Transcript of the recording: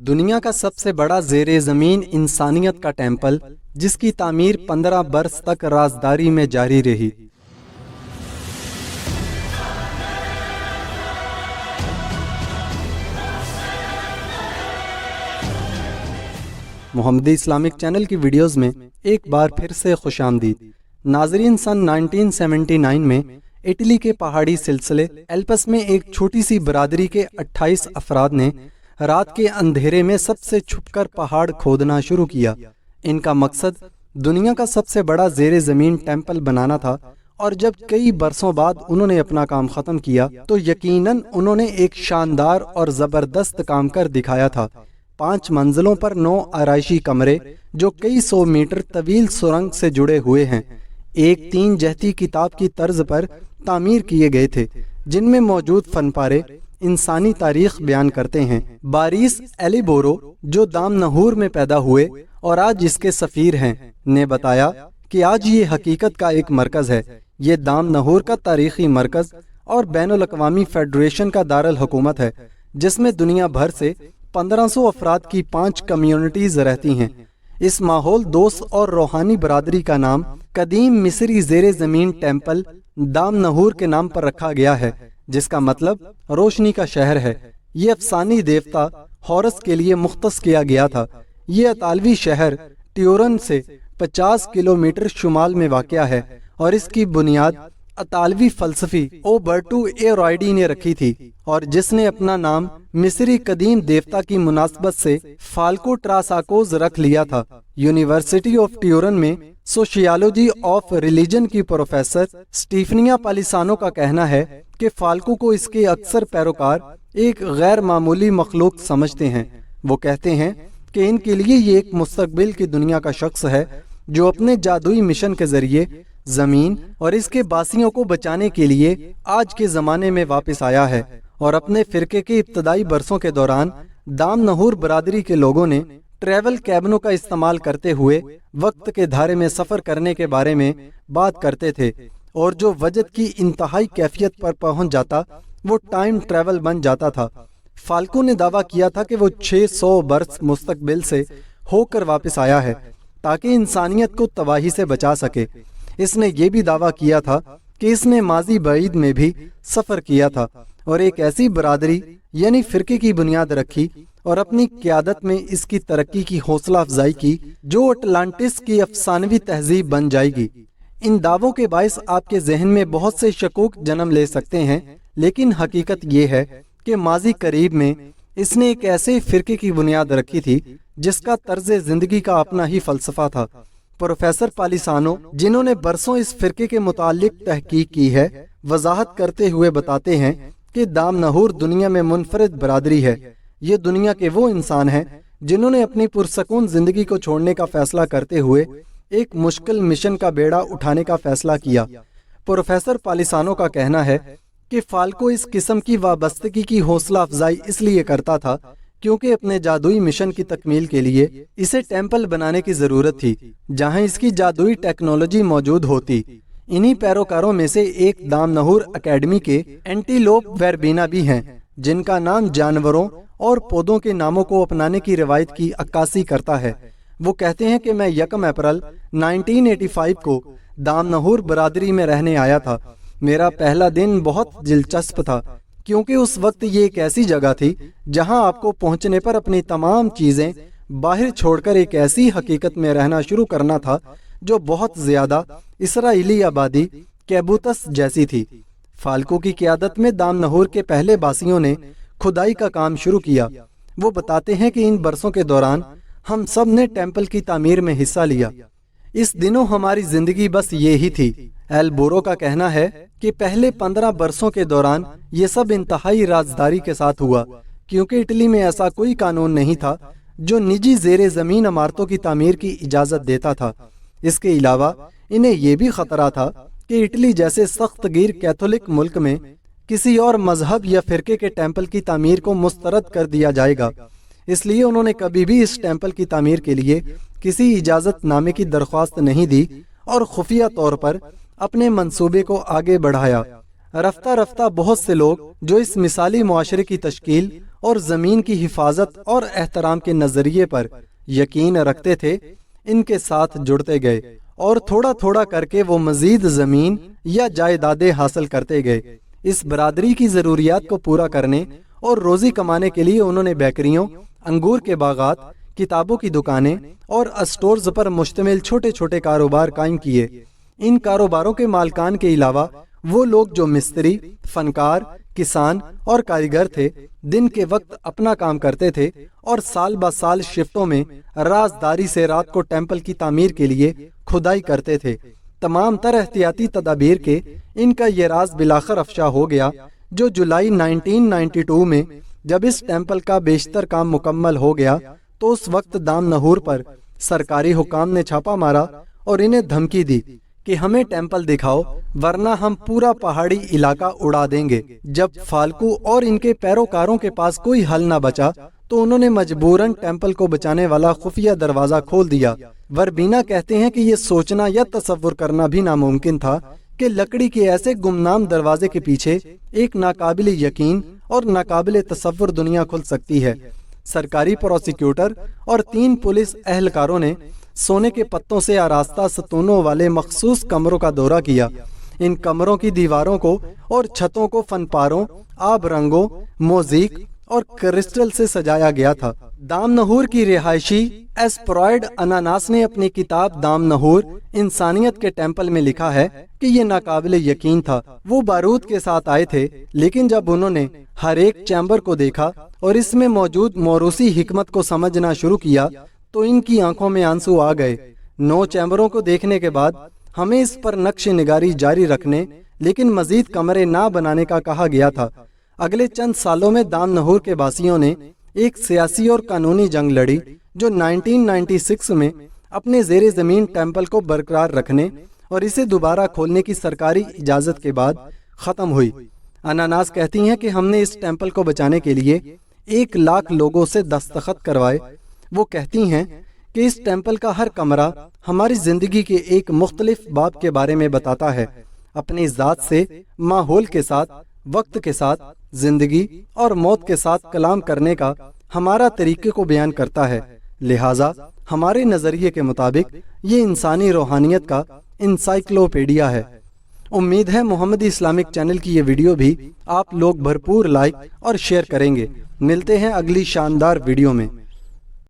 دنیا کا سب سے بڑا زیر زمین انسانیت کا ٹیمپل، جس کی تعمیر 15 برس تک رازداری میں جاری رہی۔ محمدی اسلامک چینل کی ویڈیوز میں ایک بار پھر سے خوش آمدید۔ ناظرین، سن 1979 میں اٹلی کے پہاڑی سلسلے ایلپس میں ایک چھوٹی سی برادری کے 28 افراد نے رات کے اندھیرے میں سب سے چھپ کر پہاڑ کھودنا شروع کیا۔ ان کا مقصد دنیا کا سب سے بڑا زیر زمین ٹیمپل بنانا تھا، اور جب کئی برسوں بعد انہوں نے اپنا کام ختم کیا تو یقیناً انہوں نے ایک شاندار اور زبردست کام کر دکھایا تھا۔ 5 منزلوں پر 9 آرائشی کمرے جو کئی 100 میٹر طویل سرنگ سے جڑے ہوئے ہیں، ایک 3 جہتی کتاب کی طرز پر تعمیر کیے گئے تھے، جن میں موجود فن پارے انسانی تاریخ بیان کرتے ہیں۔ باریس ایلیبورو، جو دام نہور میں پیدا ہوئے اور آج اس کے سفیر ہیں، نے بتایا کہ آج یہ حقیقت کا ایک مرکز ہے۔ یہ دام نہور کا تاریخی مرکز اور بین الاقوامی فیڈریشن کا دارالحکومت ہے، جس میں دنیا بھر سے 1500 افراد کی 5 کمیونٹیز رہتی ہیں۔ اس ماحول دوست اور روحانی برادری کا نام قدیم مصری زیر زمین ٹیمپل دام نہور کے نام پر رکھا گیا ہے، جس کا مطلب روشنی کا شہر ہے۔ یہ افسانی دیوتا ہورس کے لیے مختص کیا گیا تھا۔ یہ اطالوی شہر ٹیورن سے 50 کلومیٹر شمال میں واقع ہے، اور اس کی بنیاد اطالوی فلسفی اوبرٹو ایرائیڈی نے رکھی تھی، اور جس نے اپنا نام مصری قدیم دیوتا کی مناسبت سے فالکو ٹراساکوز رکھ لیا تھا۔ یونیورسٹی آف ٹیورن میں سوشیالوجی آف ریلیجن کی پروفیسر سٹیفنیا پالیسانو کا کہنا ہے کہ فالکو کو اس کے اکثر پیروکار ایک غیر معمولی مخلوق سمجھتے ہیں۔ وہ کہتے ہیں کہ ان کے لیے یہ ایک مستقبل کی دنیا کا شخص ہے، جو اپنے جادوئی مشن کے ذریعے زمین اور اس کے باسیوں کو بچانے کے لیے آج کے زمانے میں واپس آیا ہے۔ اور اپنے فرقے کے ابتدائی برسوں کے دوران دام نہور برادری کے لوگوں نے ٹریول کیبنوں کا استعمال کرتے ہوئے وقت کے دھارے میں سفر کرنے کے بارے میں بات کرتے تھے، اور جو وجد کی انتہائی کیفیت پر پہنچ جاتا وہ ٹائم ٹریول بن جاتا تھا۔ فالکو نے دعویٰ کیا تھا کہ وہ 600 برس مستقبل سے ہو کر واپس آیا ہے تاکہ انسانیت کو تباہی سے بچا سکے۔ اس نے یہ بھی دعویٰ کیا تھا کہ اس نے ماضی بعید میں بھی سفر کیا تھا اور ایک ایسی برادری یعنی فرقے کی بنیاد رکھی، اور اپنی قیادت میں اس کی ترقی کی حوصلہ افزائی کی، جو اٹلانٹس کی افسانوی تہذیب بن جائے گی۔ ان دعووں کے باعث آپ کے ذہن میں بہت سے شکوک جنم لے سکتے ہیں، لیکن حقیقت یہ ہے کہ ماضی قریب میں اس نے ایک ایسے فرقے کی بنیاد رکھی تھی جس کا طرز زندگی کا اپنا ہی فلسفہ تھا۔ پروفیسر پالیسانو، جنہوں نے برسوں اس فرقے کے متعلق تحقیق کی ہے، وضاحت کرتے ہوئے بتاتے ہیں کہ دام نہور دنیا میں منفرد برادری ہے۔ یہ دنیا کے وہ انسان ہیں جنہوں نے اپنی پرسکون زندگی کو چھوڑنے کا فیصلہ کرتے ہوئے ایک مشکل مشن کا بیڑا اٹھانے کا فیصلہ کیا۔ پروفیسر پالیسانو کا کہنا ہے کہ فالکو اس قسم کی وابستگی کی حوصلہ افزائی اس لیے کرتا تھا کیونکہ اپنے جادوئی مشن کی تکمیل کے لیے اسے ٹیمپل بنانے کی ضرورت تھی جہاں اس کی جادوئی ٹیکنالوجی موجود ہوتی۔ انہی پیروکاروں میں سے ایک دام نہور اکیڈمی کے اینٹیلوپ ویربینا بھی ہیں، جن کا نام جانوروں اور پودوں کے ناموں کو اپنانے کی روایت کی عکاسی کرتا ہے۔ وہ کہتے ہیں کہ میں 1 اپریل 1985 کو دام نہور برادری میں رہنے آیا تھا۔ میرا پہلا دن بہت دلچسپ تھا کیونکہ اس وقت یہ ایک ایسی جگہ تھی جہاں آپ کو پہنچنے پر اپنی تمام چیزیں باہر چھوڑ کر ایک ایسی حقیقت میں رہنا شروع کرنا تھا جو بہت زیادہ اسرائیلی آبادی کیبوتس جیسی تھی۔ فالکو کی قیادت میں دام نہور کے پہلے باسیوں نے کھدائی کا کام شروع کیا۔ وہ بتاتے ہیں کہ ان برسوں کے دوران ہم سب نے ٹیمپل کی تعمیر میں حصہ لیا۔ اس دنوں ہماری زندگی بس یہی تھی۔ ایلبورو کا کہنا ہے کہ پہلے 15 برسوں کے دوران یہ سب انتہائی رازداری کے ساتھ ہوا، کیونکہ اٹلی میں ایسا کوئی قانون نہیں تھا جو نجی زیر زمین عمارتوں کی تعمیر کی اجازت دیتا تھا۔ اس کے علاوہ انہیں یہ بھی خطرہ تھا کہ اٹلی جیسے سخت گیر کیتھولک ملک میں کسی اور مذہب یا فرقے کے ٹیمپل کی تعمیر کو مسترد کر دیا جائے گا۔ اس لیے انہوں نے کبھی بھی اس ٹیمپل کی تعمیر کے لیے کسی اجازت نامے کی درخواست نہیں دی اور خفیہ طور پر اپنے منصوبے کو آگے بڑھایا۔ رفتہ رفتہ بہت سے لوگ جو اس مثالی معاشرے کی تشکیل اور زمین کی حفاظت اور احترام کے نظریے پر یقین رکھتے تھے، ان کے ساتھ جڑتے گئے، اور تھوڑا تھوڑا کر کے وہ مزید زمین یا جائیدادیں حاصل کرتے گئے۔ اس برادری کی ضروریات کو پورا کرنے اور روزی کمانے کے لیے انہوں نے بیکریوں، انگور کے باغات، کتابوں کی دکانیں اور اسٹورز پر مشتمل چھوٹے چھوٹے کاروبار قائم کیے۔ ان کاروباروں کے مالکان کے علاوہ وہ لوگ جو مستری، فنکار، کسان اور کاریگر تھے، دن کے وقت اپنا کام کرتے تھے اور سال بہ سال شفٹوں میں رازداری سے رات کو ٹیمپل کی تعمیر کے لیے کھدائی کرتے تھے۔ تمام تر احتیاطی تدابیر کے ان کا یہ راز بلاخر افشا ہو گیا، جو جولائی 1992 میں جب اس ٹیمپل کا بیشتر کام مکمل ہو گیا تو اس وقت دام نہور پر سرکاری حکام نے چھاپا مارا اور انہیں دھمکی دی کہ ہمیں ٹیمپل دکھاؤ ورنہ ہم پورا پہاڑی علاقہ اڑا دیں گے۔ جب فالکو اور ان کے پیروکاروں کے پاس کوئی حل نہ بچا تو انہوں نے مجبوراً ٹیمپل کو بچانے والا خفیہ دروازہ کھول دیا۔ وربینا کہتے ہیں کہ یہ سوچنا یا تصور کرنا بھی ناممکن تھا کہ لکڑی کے ایسے گمنام دروازے کے پیچھے ایک ناقابل یقین اور ناقابل تصور دنیا کھل سکتی ہے۔ سرکاری پروسیکیوٹر اور 3 پولیس اہلکاروں نے سونے کے پتوں سے آراستہ ستونوں والے مخصوص کمروں کا دورہ کیا۔ ان کمروں کی دیواروں کو اور چھتوں کو فن پاروں، آب رنگوں، موزیک اور کرسٹل سے سجایا گیا تھا۔ دام نہور کی رہائشی ایسپرائڈ اناناس نے اپنی کتاب دام نہور انسانیت کے ٹیمپل میں لکھا ہے کہ یہ ناقابل یقین تھا۔ وہ بارود کے ساتھ آئے تھے، لیکن جب انہوں نے ہر ایک چیمبر کو دیکھا اور اس میں موجود موروثی حکمت کو سمجھنا شروع کیا تو ان کی آنکھوں میں آنسو آ گئے۔ 9 چیمبروں کو دیکھنے کے بعد ہمیں اس پر نقش نگاری جاری رکھنے لیکن مزید کمرے نہ بنانے کا کہا گیا تھا۔ اگلے چند سالوں میں دام نہور کے باسیوں نے ایک سیاسی اور قانونی جنگ لڑی جو 1996 میں اپنے زیر زمین ٹیمپل کو برقرار رکھنے اور اسے دوبارہ کھولنے کی سرکاری اجازت کے بعد ختم ہوئی۔ اناناس کہتی ہیں کہ ہم نے اس ٹیمپل کو بچانے کے لیے 1 لاکھ لوگوں سے دستخط کروائے۔ وہ کہتی ہیں کہ اس ٹیمپل کا ہر کمرہ ہماری زندگی کے ایک مختلف باب کے بارے میں بتاتا ہے، اپنی ذات سے، ماحول کے ساتھ، وقت کے ساتھ، زندگی اور موت کے ساتھ کلام کرنے کا ہمارا طریقے کو بیان کرتا ہے۔ لہٰذا ہمارے نظریے کے مطابق یہ انسانی روحانیت کا انسائکلوپیڈیا ہے۔ امید ہے محمدی اسلامک چینل کی یہ ویڈیو بھی آپ لوگ بھرپور لائک اور شیئر کریں گے۔ ملتے ہیں اگلی شاندار ویڈیو میں۔